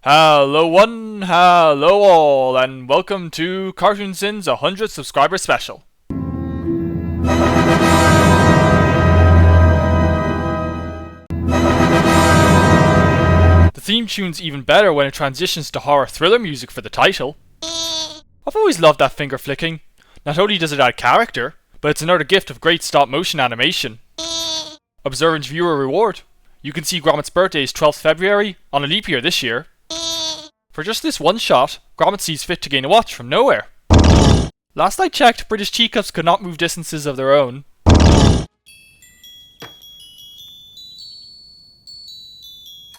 Hello one, hello all, and welcome to CartoonSyn's 100 subscriber special. The theme tune's even better when it transitions to horror thriller music for the title. I've always loved that finger flicking. Not only does it add character, but it's another gift of great stop motion animation. Observant viewer reward. You can see Gromit's birthday is 12th February, on a leap year this year. For just this one shot, Gromit sees fit to gain a watch from nowhere. Last I checked, British teacups could not move distances of their own.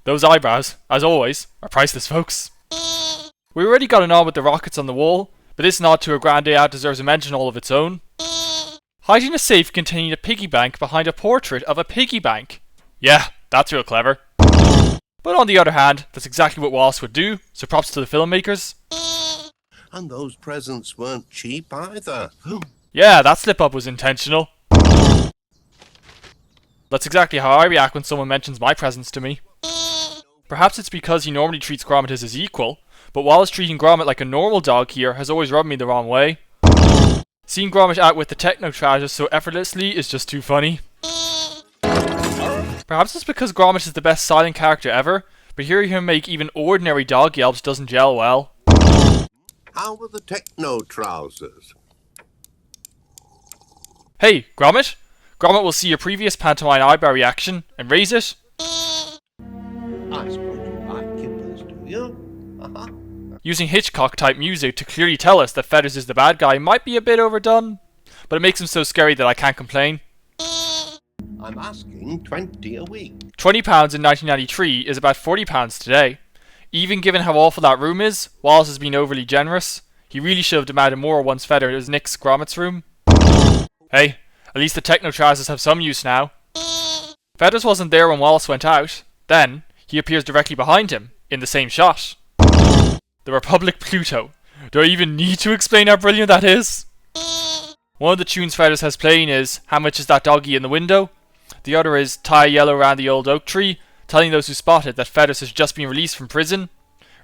Those eyebrows, as always, are priceless, folks. We already got an nod with the rockets on the wall, but this nod to a grand day out deserves a mention all of its own. Hiding a safe containing a piggy bank behind a portrait of a piggy bank. Yeah, that's real clever. But on the other hand, that's exactly what Wallace would do, so props to the filmmakers. And those presents weren't cheap either. Yeah, that slip up was intentional. That's exactly how I react when someone mentions my presents to me. Perhaps it's because he normally treats Gromit as his equal, but Wallace treating Gromit like a normal dog here has always rubbed me the wrong way. Seeing Gromit out with the techno trashes so effortlessly is just too funny. Perhaps it's because Gromit is the best silent character ever, but hearing him make even ordinary dog yelps doesn't gel well. How were the techno trousers? Hey, Gromit! Gromit will see your previous pantomime eyebrow reaction and raise it. I suppose you like kippers, do you? Using Hitchcock type music to clearly tell us that Feathers is the bad guy might be a bit overdone, but it makes him so scary that I can't complain. I'm asking 20 a week. £20 in 1993 is about £40 today. Even given how awful that room is, Wallace has been overly generous. He really should have demanded more once Feathers nicks Gromit's room. Hey, at least the techno trousers have some use now. Feathers wasn't there when Wallace went out. Then, he appears directly behind him, in the same shot. The Republic Pluto. Do I even need to explain how brilliant that is? One of the tunes Feathers has playing is How Much Is That Doggy in the Window? The other is Tie a Yellow Round the Old Oak Tree, telling those who spot it that Feathers has just been released from prison.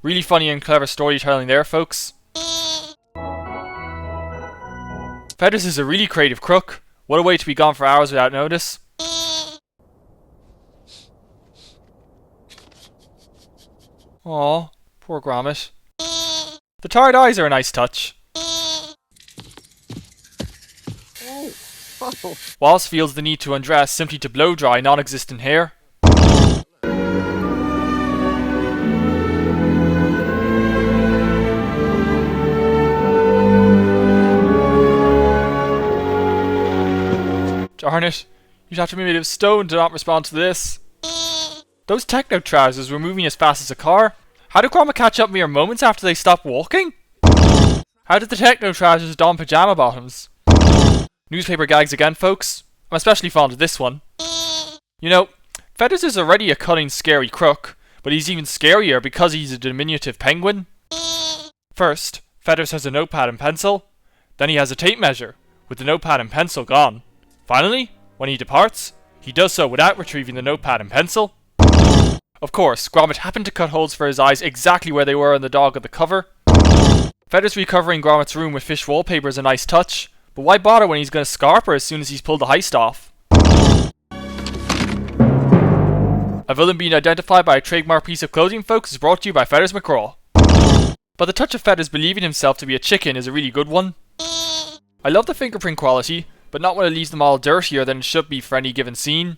Really funny and clever storytelling there, folks. Feathers is a really creative crook. What a way to be gone for hours without notice. Aw, poor Gromit. The tired eyes are a nice touch. Wallace feels the need to undress simply to blow dry non-existent hair. Darn it, you'd have to be made of stone to not respond to this. Those techno trousers were moving as fast as a car. How did Gromit catch up mere moments after they stopped walking? How did the techno trousers don pajama bottoms? Newspaper gags again, folks. I'm especially fond of this one. You know, Feathers is already a cunning, scary crook, but he's even scarier because he's a diminutive penguin. First, Feathers has a notepad and pencil. Then he has a tape measure, with the notepad and pencil gone. Finally, when he departs, he does so without retrieving the notepad and pencil. Of course, Gromit happened to cut holes for his eyes exactly where they were on the dog of the cover. Feathers recovering Gromit's room with fish wallpaper is a nice touch, but why bother when he's going to scarp her as soon as he's pulled the heist off? A villain being identified by a trademark piece of clothing, folks, is brought to you by Feathers McCraw. But the touch of Feathers believing himself to be a chicken is a really good one. I love the fingerprint quality, but not when it leaves them all dirtier than it should be for any given scene.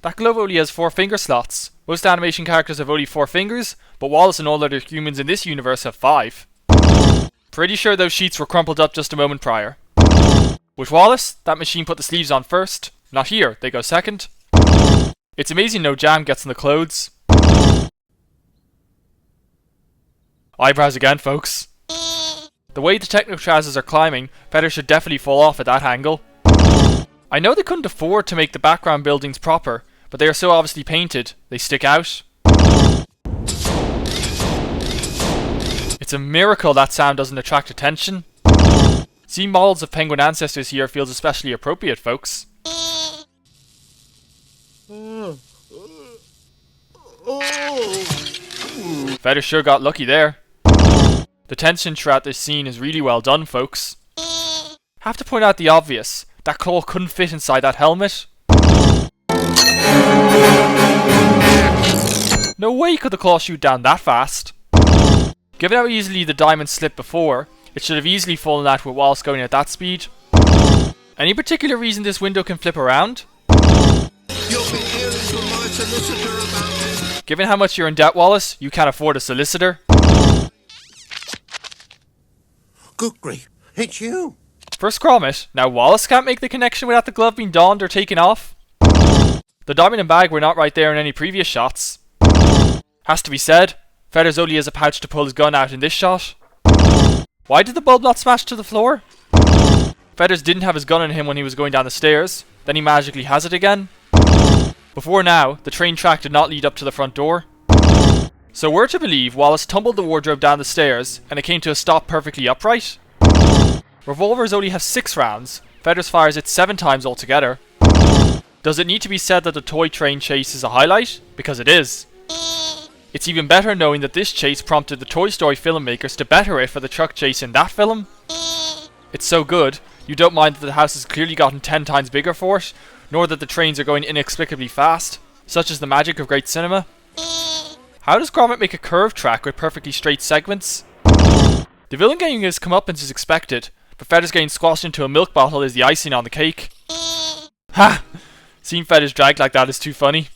That glove only has 4 finger slots. Most animation characters have only 4 fingers, but Wallace and all other humans in this universe have 5. Pretty sure those sheets were crumpled up just a moment prior. With Wallace, that machine put the sleeves on first. Not here, they go second. It's amazing no jam gets in the clothes. Eyebrows again, folks. The way the techno trousers are climbing, Feathers should definitely fall off at that angle. I know they couldn't afford to make the background buildings proper, but they are so obviously painted, they stick out. It's a miracle that sound doesn't attract attention. Seeing models of penguin ancestors here feels especially appropriate, folks. Feathers sure got lucky there. The tension throughout this scene is really well done, folks. Have to point out the obvious. That claw couldn't fit inside that helmet. No way could the claw shoot down that fast. Given how easily the diamond slipped before, it should have easily fallen out with Wallace going at that speed. Any particular reason this window can flip around? You'll be hearing from my solicitor about it. Given how much you're in debt, Wallace, you can't afford a solicitor. Good grief, it's you. First Gromit, now Wallace can't make the connection without the glove being donned or taken off. The diamond and bag were not right there in any previous shots. Has to be said, Feathers only has a pouch to pull his gun out in this shot. Why did the bulb not smash to the floor? Feathers didn't have his gun on him when he was going down the stairs, then he magically has it again. Before now, the train track did not lead up to the front door. So we're to believe Wallace tumbled the wardrobe down the stairs and it came to a stop perfectly upright. Revolvers only have 6 rounds, Feathers fires it 7 times altogether. Does it need to be said that the toy train chase is a highlight? Because it is. It's even better knowing that this chase prompted the Toy Story filmmakers to better it for the truck chase in that film. It's so good, you don't mind that the house has clearly gotten 10 times bigger for it, nor that the trains are going inexplicably fast, such as the magic of great cinema. How does Gromit make a curved track with perfectly straight segments? The villain getting his comeuppance is expected, but Feathers getting squashed into a milk bottle is the icing on the cake. Ha! Seeing Feathers dragged like that is too funny.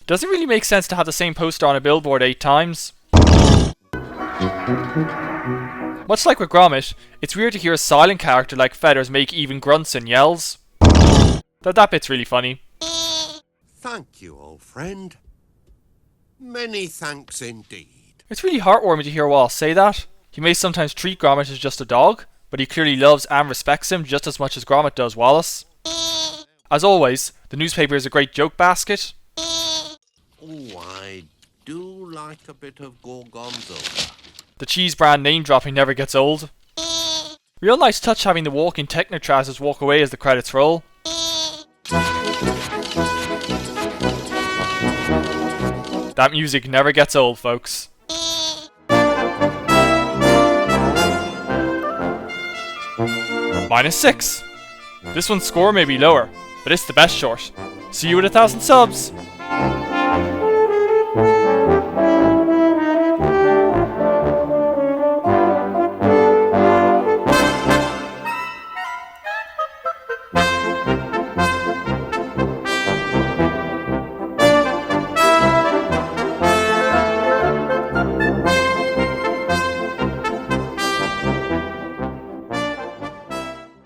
Doesn't really make sense to have the same poster on a billboard 8 times. Much like with Gromit, it's weird to hear a silent character like Feathers make even grunts and yells. Though that bit's really funny. Thank you, old friend. Many thanks indeed. It's really heartwarming to hear Wallace say that. He may sometimes treat Gromit as just a dog, but he clearly loves and respects him just as much as Gromit does Wallace. As always, the newspaper is a great joke basket. Oh, I do like a bit of gorgonzola. The cheese brand name dropping never gets old. Real nice touch having the walking techno trousers walk away as the credits roll. That music never gets old, folks. -6. This one's score may be lower, but it's the best short. See you at 1,000 subs!